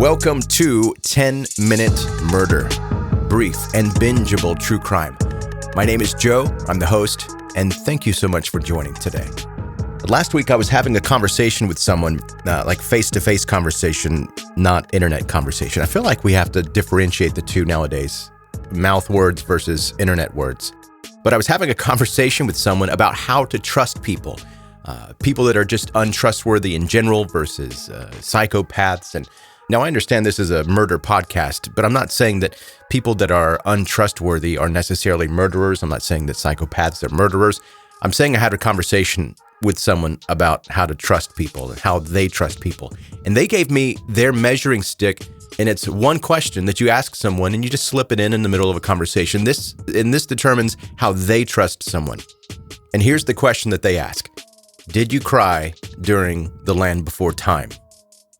Welcome to 10-Minute Murder, brief and bingeable true crime. My name is Joe, I'm the host, and thank you so much for joining today. Last week I was having a conversation with someone, like face-to-face conversation, not internet conversation. I feel like we have to differentiate the two nowadays, mouth words versus internet words. But I was having a conversation with someone about how to trust people, people that are just untrustworthy in general versus psychopaths. And now I understand this is a murder podcast, but I'm not saying that people that are untrustworthy are necessarily murderers. I'm not saying that psychopaths are murderers. I'm saying I had a conversation with someone about how to trust people and how they trust people. And they gave me their measuring stick, and it's one question that you ask someone and you just slip it in the middle of a conversation. This determines how they trust someone. And here's the question that they ask. Did you cry during The Land Before Time?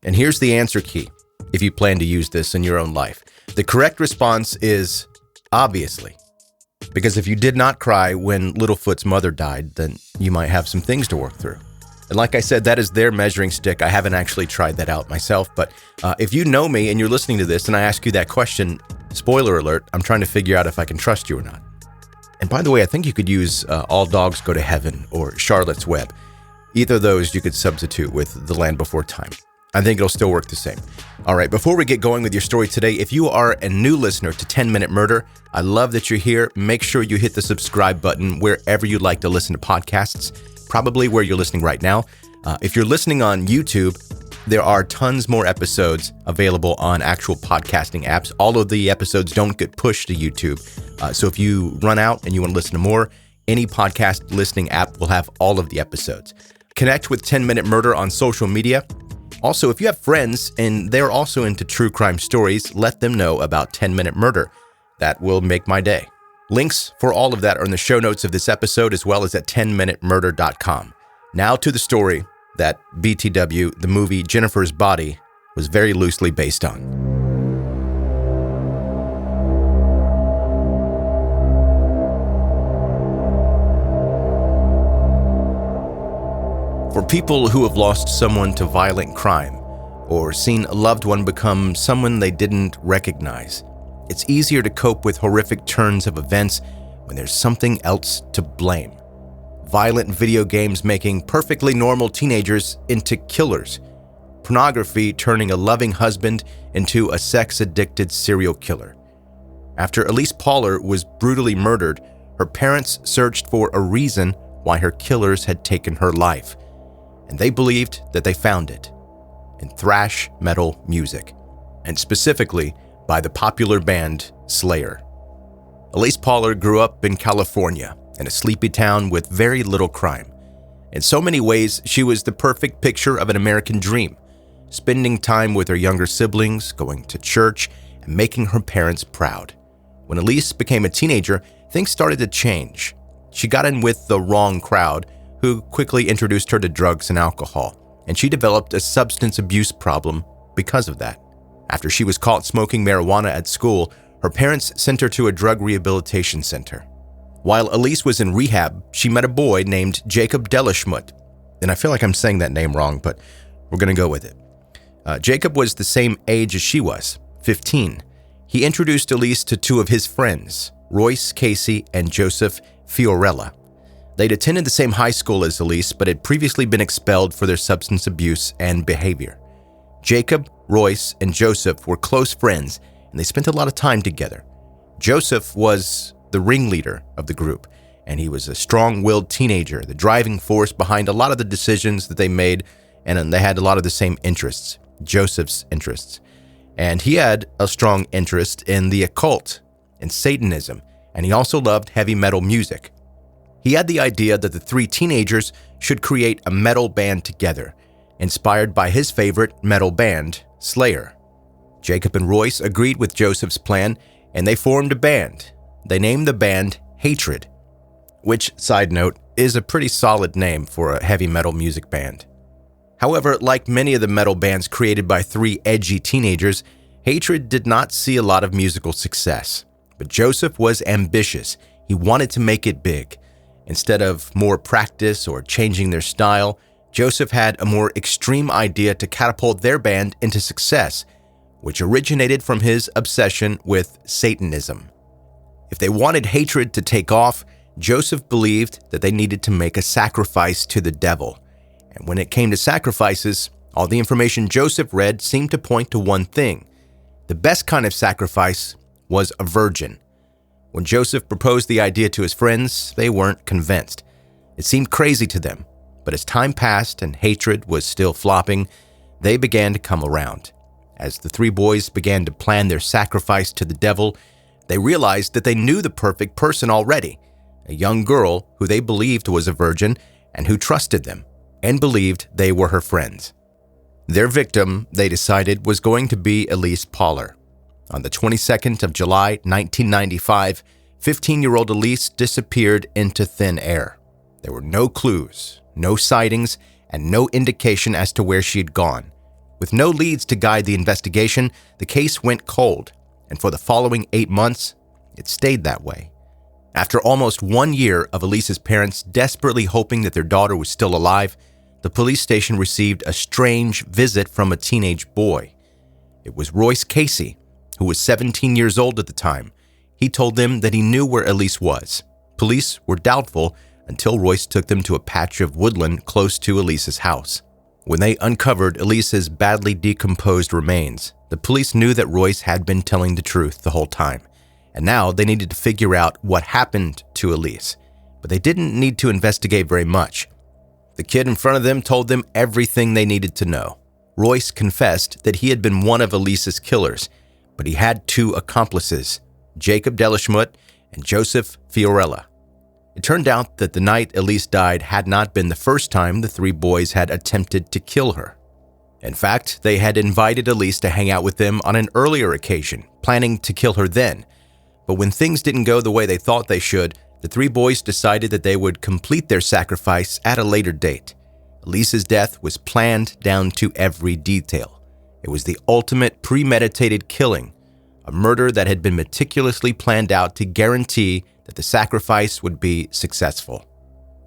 And here's the answer key if you plan to use this in your own life. The correct response is obviously. Because if you did not cry when Littlefoot's mother died, then you might have some things to work through. And like I said, that is their measuring stick. I haven't actually tried that out myself, but if you know me and you're listening to this and I ask you that question, spoiler alert, I'm trying to figure out if I can trust you or not. And by the way, I think you could use All Dogs Go to Heaven or Charlotte's Web. Either of those you could substitute with The Land Before Time. I think it'll still work the same. All right, before we get going with your story today, if you are a new listener to 10-Minute Murder, I love that you're here. Make sure you hit the subscribe button wherever you like to listen to podcasts, probably where you're listening right now. If you're listening on YouTube, there are tons more episodes available on actual podcasting apps. All of the episodes don't get pushed to YouTube. So if you run out and you want to listen to more, any podcast listening app will have all of the episodes. Connect with 10-Minute Murder on social media. Also, if you have friends and they're also into true crime stories, let them know about 10-Minute Murder. That will make my day. Links for all of that are in the show notes of this episode, as well as at 10minutemurder.com. Now to the story that BTW, the movie Jennifer's Body, was very loosely based on. For people who have lost someone to violent crime or seen a loved one become someone they didn't recognize, it's easier to cope with horrific turns of events when there's something else to blame. Violent video games making perfectly normal teenagers into killers. Pornography turning a loving husband into a sex-addicted serial killer. After Elyse Pahler was brutally murdered, her parents searched for a reason why her killers had taken her life. And they believed that they found it in thrash metal music, and specifically by the popular band Slayer. Elyse Pahler grew up in California, in a sleepy town with very little crime. In so many ways, she was the perfect picture of an American dream, spending time with her younger siblings, going to church, and making her parents proud. When Elyse became a teenager, things started to change. She got in with the wrong crowd, who quickly introduced her to drugs and alcohol, and she developed a substance abuse problem because of that. After she was caught smoking marijuana at school, her parents sent her to a drug rehabilitation center. While Elyse was in rehab, she met a boy named Jacob Delashmut, and I feel like I'm saying that name wrong, but we're going to go with it. Jacob was the same age as she was, 15. He introduced Elyse to two of his friends, Royce Casey and Joseph Fiorella. They'd attended the same high school as Elyse, but had previously been expelled for their substance abuse and behavior. Jacob, Royce, and Joseph were close friends, and they spent a lot of time together. Joseph was the ringleader of the group, and he was a strong-willed teenager, the driving force behind a lot of the decisions that they made, and they had a lot of the same interests, Joseph's interests. And he had a strong interest in the occult and Satanism, and he also loved heavy metal music. He had the idea that the three teenagers should create a metal band together, inspired by his favorite metal band, Slayer. Jacob and Royce agreed with Joseph's plan, and they formed a band. They named the band Hatred, which, side note, is a pretty solid name for a heavy metal music band. However, like many of the metal bands created by three edgy teenagers, Hatred did not see a lot of musical success. But Joseph was ambitious. He wanted to make it big. Instead of more practice or changing their style, Joseph had a more extreme idea to catapult their band into success which originated from his obsession with Satanism. If they wanted hatred to take off, Joseph believed that they needed to make a sacrifice to the devil. And when it came to sacrifices, all the information Joseph read seemed to point to one thing. The best kind of sacrifice was a virgin. When Joseph proposed the idea to his friends, they weren't convinced. It seemed crazy to them, but as time passed and hatred was still flopping, they began to come around. As the three boys began to plan their sacrifice to the devil, they realized that they knew the perfect person already, a young girl who they believed was a virgin and who trusted them and believed they were her friends. Their victim, they decided, was going to be Elyse Pahler. On the 22nd of July, 1995, 15-year-old Elyse disappeared into thin air. There were no clues, no sightings, and no indication as to where she had gone. With no leads to guide the investigation, the case went cold, and for the following 8 months, it stayed that way. After almost 1 year of Elyse's parents desperately hoping that their daughter was still alive, the police station received a strange visit from a teenage boy. It was Royce Casey, who was 17 years old at the time. He told them that he knew where Elyse was. Police were doubtful until Royce took them to a patch of woodland close to Elyse's house. When they uncovered Elyse's badly decomposed remains, the police knew that Royce had been telling the truth the whole time, and now they needed to figure out what happened to Elyse. But they didn't need to investigate very much. The kid in front of them told them everything they needed to know. Royce confessed that he had been one of Elyse's killers, but he had two accomplices, Jacob Delashmut and Joseph Fiorella. It turned out that the night Elyse died had not been the first time the three boys had attempted to kill her. In fact, they had invited Elyse to hang out with them on an earlier occasion, planning to kill her then. But when things didn't go the way they thought they should, the three boys decided that they would complete their sacrifice at a later date. Elyse's death was planned down to every detail. It was the ultimate premeditated killing, a murder that had been meticulously planned out to guarantee that the sacrifice would be successful.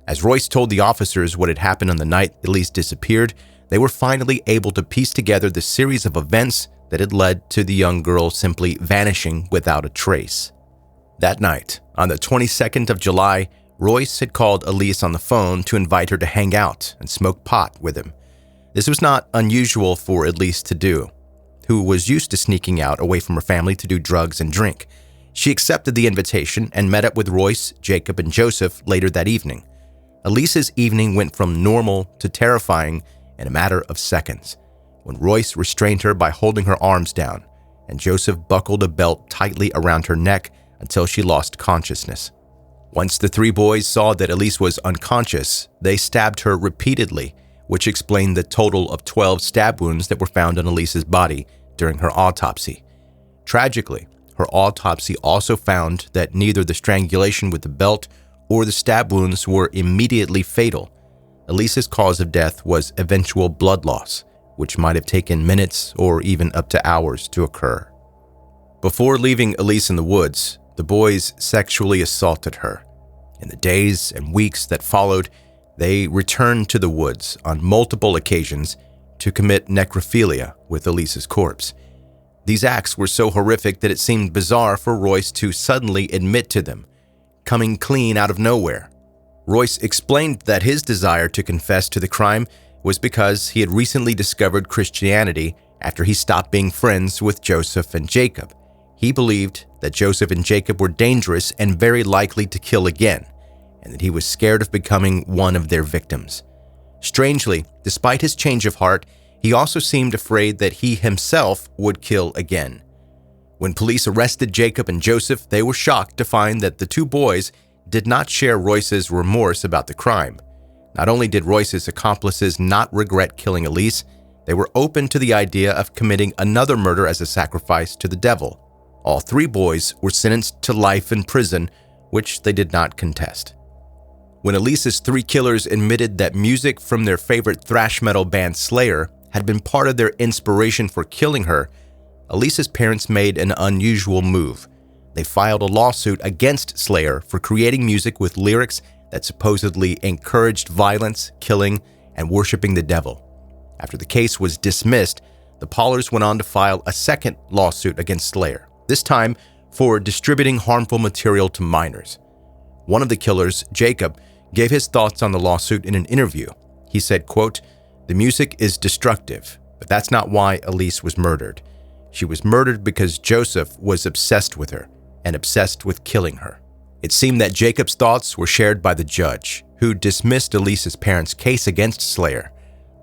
As Royce told the officers what had happened on the night Elyse disappeared, they were finally able to piece together the series of events that had led to the young girl simply vanishing without a trace. That night, on the 22nd of July, Royce had called Elyse on the phone to invite her to hang out and smoke pot with him. This was not unusual for Elyse to do, who was used to sneaking out away from her family to do drugs and drink. She accepted the invitation and met up with Royce, Jacob, and Joseph later that evening. Elyse's evening went from normal to terrifying in a matter of seconds, when Royce restrained her by holding her arms down, and Joseph buckled a belt tightly around her neck until she lost consciousness. Once the three boys saw that Elyse was unconscious, they stabbed her repeatedly, which explained the total of 12 stab wounds that were found on Elyse's body during her autopsy. Tragically, her autopsy also found that neither the strangulation with the belt or the stab wounds were immediately fatal. Elyse's cause of death was eventual blood loss, which might have taken minutes or even up to hours to occur. Before leaving Elyse in the woods, the boys sexually assaulted her. In the days and weeks that followed, they returned to the woods on multiple occasions to commit necrophilia with Elyse's corpse. These acts were so horrific that it seemed bizarre for Royce to suddenly admit to them, coming clean out of nowhere. Royce explained that his desire to confess to the crime was because he had recently discovered Christianity after he stopped being friends with Joseph and Jacob. He believed that Joseph and Jacob were dangerous and very likely to kill again, and that he was scared of becoming one of their victims. Strangely, despite his change of heart, he also seemed afraid that he himself would kill again. When police arrested Jacob and Joseph, they were shocked to find that the two boys did not share Royce's remorse about the crime. Not only did Royce's accomplices not regret killing Elyse, they were open to the idea of committing another murder as a sacrifice to the devil. All three boys were sentenced to life in prison, which they did not contest. When Elyse's three killers admitted that music from their favorite thrash metal band Slayer had been part of their inspiration for killing her, Elyse's parents made an unusual move. They filed a lawsuit against Slayer for creating music with lyrics that supposedly encouraged violence, killing, and worshiping the devil. After the case was dismissed, the Pahlers went on to file a second lawsuit against Slayer, this time for distributing harmful material to minors. One of the killers, Jacob, gave his thoughts on the lawsuit in an interview. He said, quote, "The music is destructive, but that's not why Elyse was murdered. She was murdered because Joseph was obsessed with her and obsessed with killing her." It seemed that Jacob's thoughts were shared by the judge, who dismissed Elyse's parents' case against Slayer.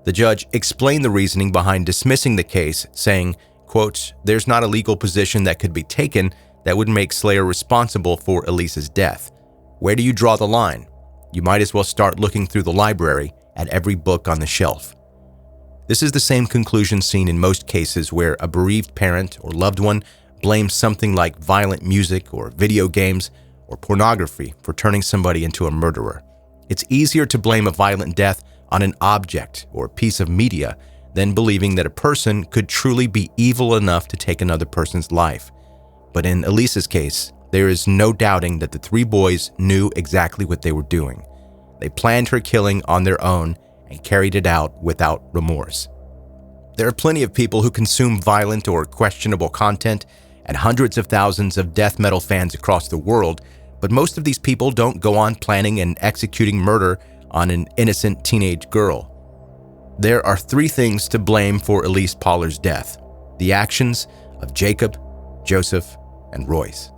The judge explained the reasoning behind dismissing the case, saying, quote, "There's not a legal position that could be taken that would make Slayer responsible for Elyse's death. Where do you draw the line? You might as well start looking through the library at every book on the shelf." This is the same conclusion seen in most cases where a bereaved parent or loved one blames something like violent music or video games or pornography for turning somebody into a murderer. It's easier to blame a violent death on an object or piece of media than believing that a person could truly be evil enough to take another person's life. But in Elyse's case, there is no doubting that the three boys knew exactly what they were doing. They planned her killing on their own and carried it out without remorse. There are plenty of people who consume violent or questionable content and hundreds of thousands of death metal fans across the world, but most of these people don't go on planning and executing murder on an innocent teenage girl. There are three things to blame for Elyse Pahler's death: the actions of Jacob, Joseph, and Royce.